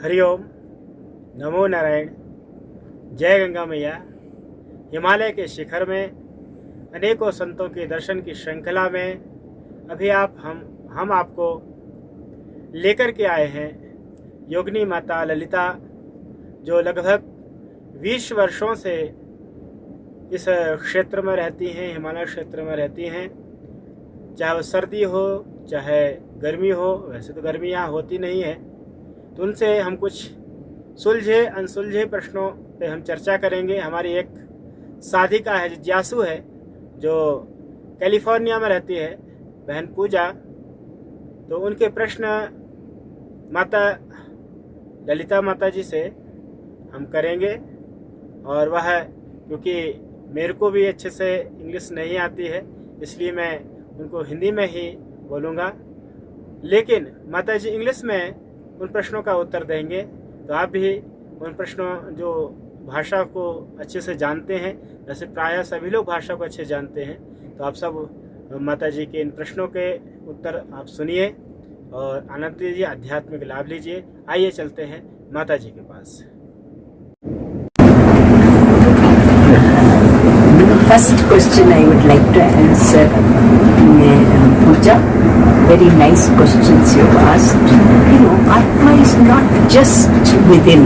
हरिओम, नमो नारायण, जय गंगा मैया। हिमालय के शिखर में अनेकों संतों के दर्शन की श्रृंखला में अभी हम आपको लेकर के आए हैं योगिनी माता ललिता, जो लगभग 20 वर्षों से इस क्षेत्र में रहती हैं, हिमालय क्षेत्र में रहती हैं। चाहे वो सर्दी हो चाहे गर्मी हो, वैसे तो गर्मी यहाँ होती नहीं है, तो उनसे हम कुछ सुलझे अनसुलझे प्रश्नों पे हम चर्चा करेंगे। हमारी एक साधिका है, जिज्ञासु है, जो कैलिफोर्निया में रहती है, बहन पूजा। तो उनके प्रश्न माता ललिता माता जी से हम करेंगे, और वह क्योंकि मेरे को भी अच्छे से इंग्लिश नहीं आती है, इसलिए मैं उनको हिंदी में ही बोलूँगा, लेकिन माता जी इंग्लिश में उन प्रश्नों का उत्तर देंगे। तो आप भी उन प्रश्नों, जो भाषा को अच्छे से जानते हैं, वैसे प्रायः सभी लोग भाषा को अच्छे जानते हैं, तो आप सब माता जी के इन प्रश्नों के उत्तर आप सुनिए और आनंद लीजिए, आध्यात्मिक लाभ लीजिए। आइए चलते हैं माता जी के पास। First question I would like to answer, Puja. Very nice questions you asked. You know, Atma is not just within;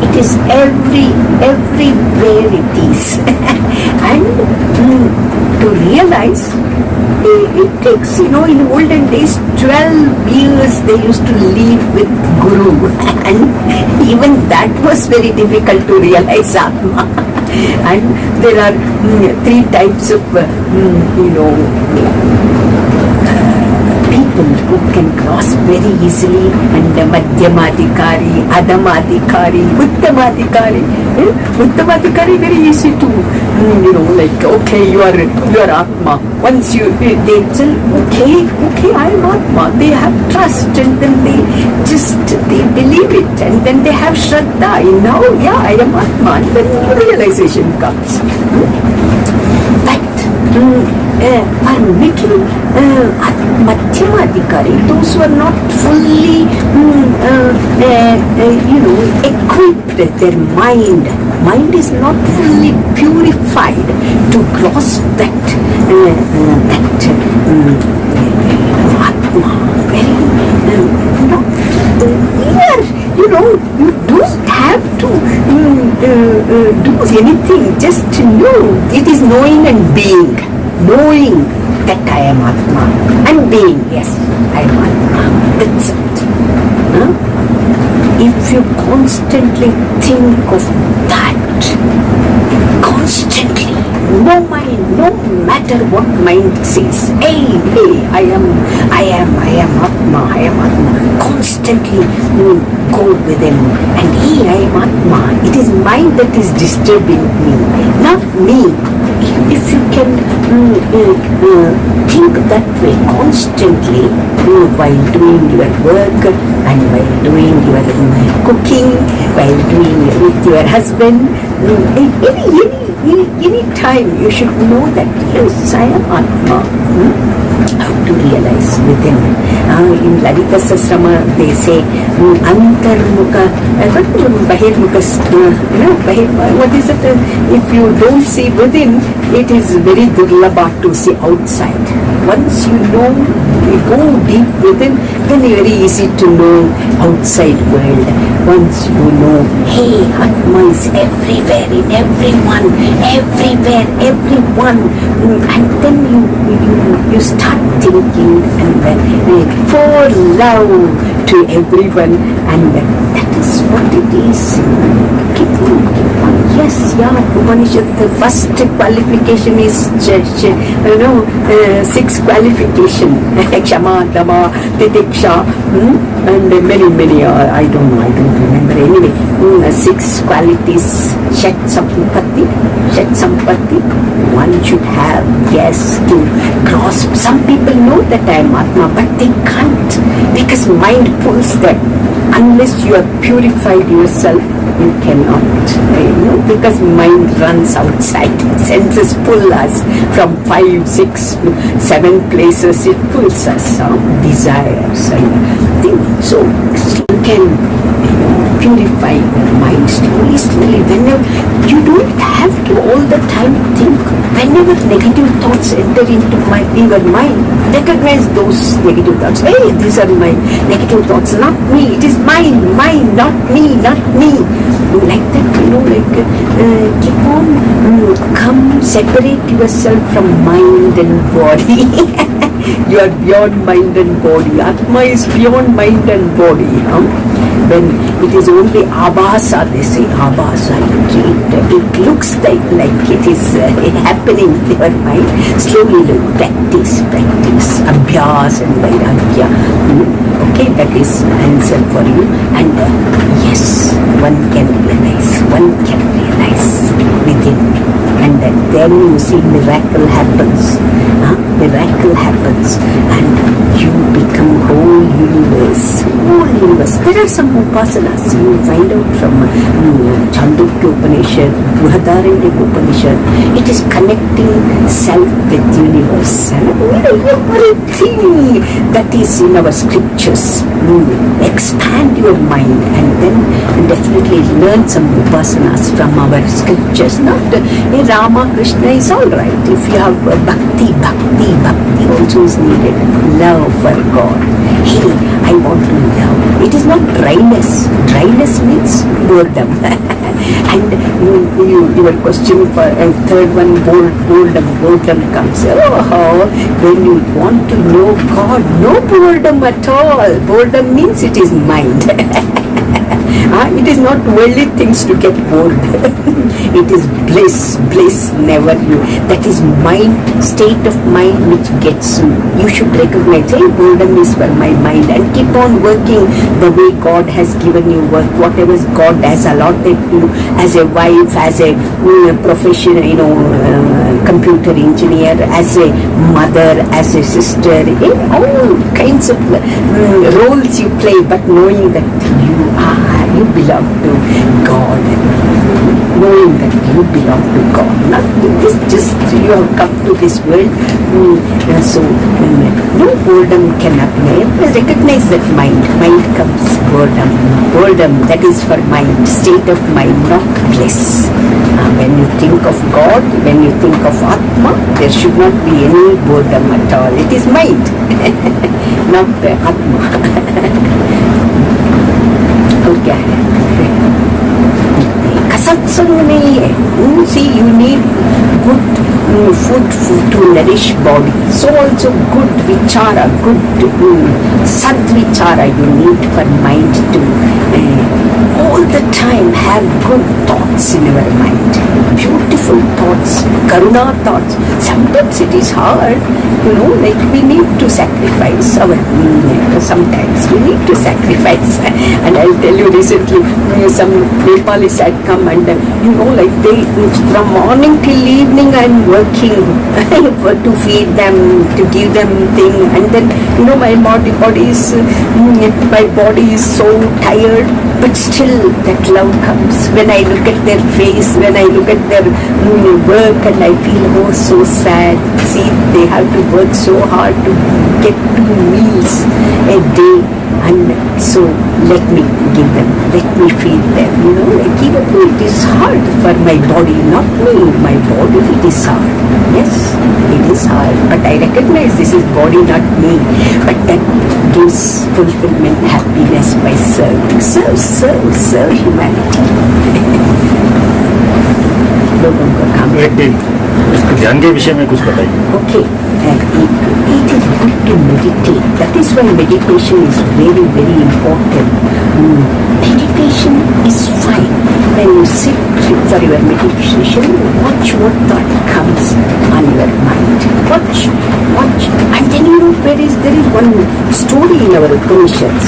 it is everywhere it is. And to realize, it takes, you know, in olden days, 12 years they used to live with Guru, and even that was very difficult to realize Atma. And there are 3 types of, people who can cross very easily, and Madhyamadhikari, Adhamadhikari, Uttamadhikari. Uttamadhikari very easy to, like, okay, you are Atma. Once they tell, okay, I am Atma. They have trust, and then they believe it, and then they have Shraddha. Now, yeah, I am Atma, and then realization comes. But for middle Madhyamadhikari, those who are not fully, equipped, their mind is not fully purified to grasp that Atma. Very not here. You don't have to do anything. Just know. It is knowing and being. Knowing that I am Atma, and being, yes, I am Atma. That's it. If you constantly think of that, constantly, no matter what mind says, hey, I am Atma, constantly go within, and hey, I am Atma. It is mind that is disturbing me, not me. If you can think that way constantly, while doing your work, and while doing your cooking, while doing with your husband, any time you should know that, yes, I am Atma. How to realize within. In Lalita Sasrama they say Antarmukha, Bahirmukha, what is it? If you don't see within, it is very durlabha to see outside. Once you know, you go deep within, then it's very easy to know outside world. Once you know, hey, Atma is everywhere, in everyone, everywhere, everyone, and then you start thinking, and then for love to everyone, and that is what it is. Keep on. Yes, yeah, Upanishad, the first qualification is 6 qualification. Kshama, Dama, Titiksha, and many, I don't remember. Anyway, 6 qualities. Shat Sampatti, one should have, yes, to grasp. Some people know that I am Atma, but they can't, because mind pulls them. Unless you have purified yourself, you cannot, because mind runs outside. Senses pull us from 5, 6, 7 places. It pulls us, desires and things. So you can purify your mind slowly, slowly. Whenever you don't have to all the time think. Whenever negative thoughts enter into your mind, recognize those negative thoughts. Hey, these are my negative thoughts, not me. It is mine, not me, not me. Like that, keep on, come separate yourself from mind and body. You are beyond mind and body. Atma is beyond mind and body. When it is only abhasa, they say abhasa. It looks like it is happening in your mind. Slowly practice. Abhyas and vairagya. Okay, that is answer for you. And yes, one can realize within. And then you see miracle happens. And you become whole universe. There are some upasanas you find out from Chandogya Upanishad, Brihadaranyaka Upanishad. It is connecting self with universe. Everything that is in our scriptures. Expand your mind and then definitely learn some upasanas from our scriptures. Not Rama, Krishna is alright. If you have bhakti also is needed. Love for God. Hey, I want to love. It is not dryness. Dryness means boredom. And your question for a third one, boredom comes. When you want to know God, no boredom at all. Boredom means it is mind. It is not worldly things to get bored. It is bliss, never you. That is mind, state of mind which gets you. You should recognize, hey, boredom is for my mind, and keep on working the way God has given you work. Whatever God has allotted you as a wife, as a profession, computer engineer, as a mother, as a sister, in all kinds of roles you play, but knowing that you belong to God, knowing that you belong to God, not this, just you have come to this world, so no boredom can appear. Recognize that mind comes boredom, that is for mind, state of mind, not bliss. When you think of God, when you think of Atma, there should not be any boredom at all. It is mind, not Atma. क्या है सत्संग नहीं है. See, you need good food to nourish body. So also good vichara, good sad vichara you need for mind to all the time have good thoughts in our mind. Beautiful thoughts, karuna thoughts. Sometimes it is hard, like we need to sacrifice our, sometimes we need to sacrifice. And I'll tell you recently, some Nepalis had come and, like they, from morning till evening I'm working to feed them, to give them things. And then, my body is so tired, but still that love comes. When I look at their face, when I look at their work, and I feel so sad. See, they have to work so hard to get 2 meals a day, and so let me give them, let me feed them. Even though it is hard for my body, not me, my body, it is hard. Yes, it is hard, but I recognize this is body, not me. But that gives fulfillment, happiness by serving. Serve humanity. लोगों का काम. एक दिन इसको ध्यान के विषय में कुछ बताइए. Okay, it is good to meditate. That is why meditation is very, very important. Meditation is fine. When you sit for your meditation, watch what thought comes on your mind. Watch. And then there is one story in our Upanishads.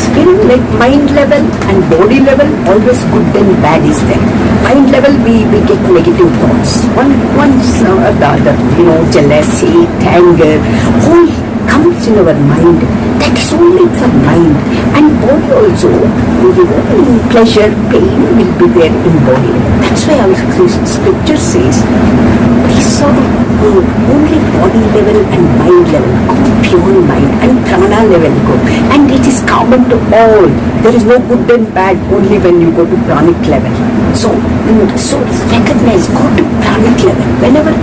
Like mind level and body level, always good and bad is there. Mind level, we get negative thoughts. One or the other, jealousy, anger, all comes in our mind. That is only for mind. And body also, pleasure, pain will be there in body. That's why our scripture says, these are only body level and mind level, pure mind, and prana level go. And it is common to all. There is no good and bad only when you go to pranic level. So recognize, go to pranic level. Whenever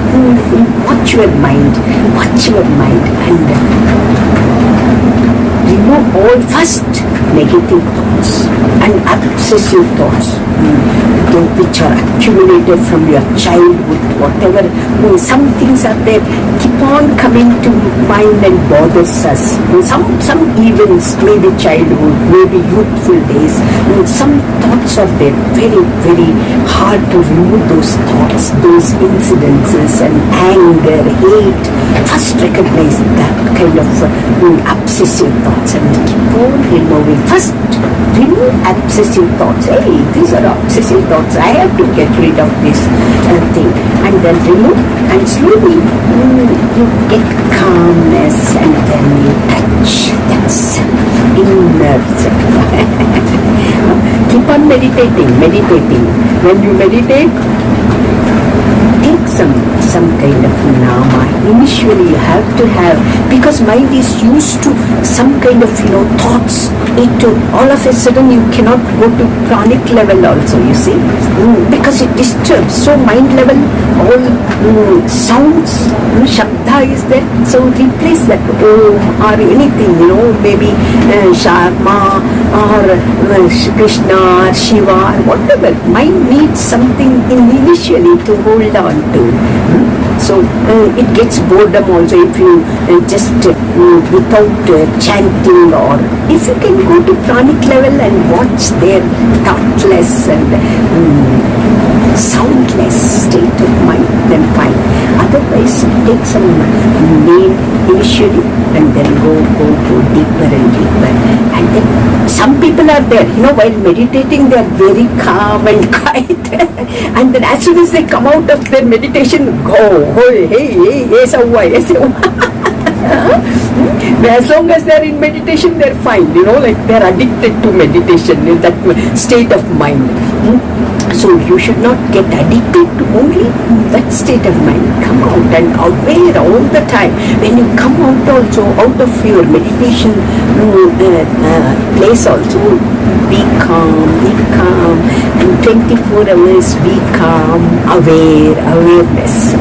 watch your mind, and remove all first negative thoughts and obsessive thoughts, which are accumulated from your childhood, whatever. Some things are there, keep on coming to mind and bothers us. Some events, maybe childhood, maybe youthful days, some thoughts are there, very, very hard to remove those thoughts, those incidences and anger, hate. First recognize that kind of obsessive thoughts and keep on removing. First, remove obsessive thoughts. Hey, these are obsessive thoughts. I have to get rid of this thing. And then remove, and slowly you get calmness, and then you touch that self, inner self. Keep on meditating. When you meditate, take some kind of nama. Initially you have to have, because mind is used to some kind of thoughts. All of a sudden you cannot go to pranic level also, you see, because it disturbs. So mind level, all sounds, shabda is there, so replace that om or anything, maybe Sharma or Krishna or Shiva or whatever. Mind needs something initially to hold on to. So it gets boredom also if you just without chanting, or if you can go to pranic level and watch their thoughtless and soundless state of mind, then fine. Otherwise, take some name initially and then go deeper and deeper. And then some people are there, while meditating they are very calm and quiet. And then as soon as they come out of their meditation, go, hey, as long as they are in meditation, they are fine, like they are addicted to meditation, in that state of mind. So you should not get addicted to only that state of mind. Come out and aware all the time. When you come out also, out of your meditation place also, be calm, and 24 hours be calm, awareness.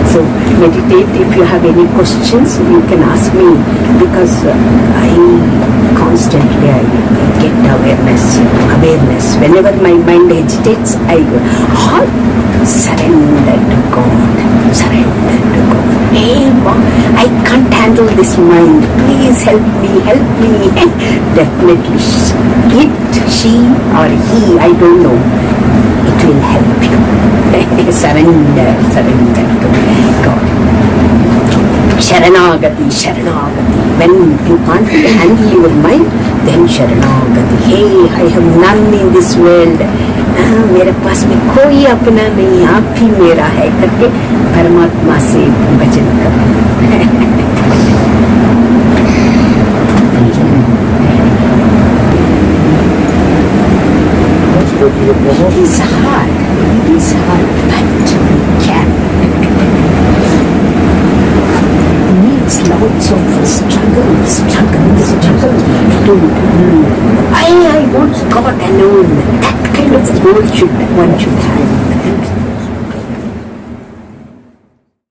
So meditate. If you have any questions, you can ask me, because I constantly get awareness. Whenever my mind hesitates, I surrender to God. Hey, I can't handle this mind. Please help me. Definitely, she or he, I don't know. It will help you. Surrender to God. Sharanagati. When you can't handle your mind, then Sharanagati. Hey, I have none in this world. मेरे पास में कोई अपना नहीं, आप ही मेरा है करके परमात्मा से भजन करो. It is hard, but we can. It needs lots of struggle to I want God alone. That kind of goal one should have.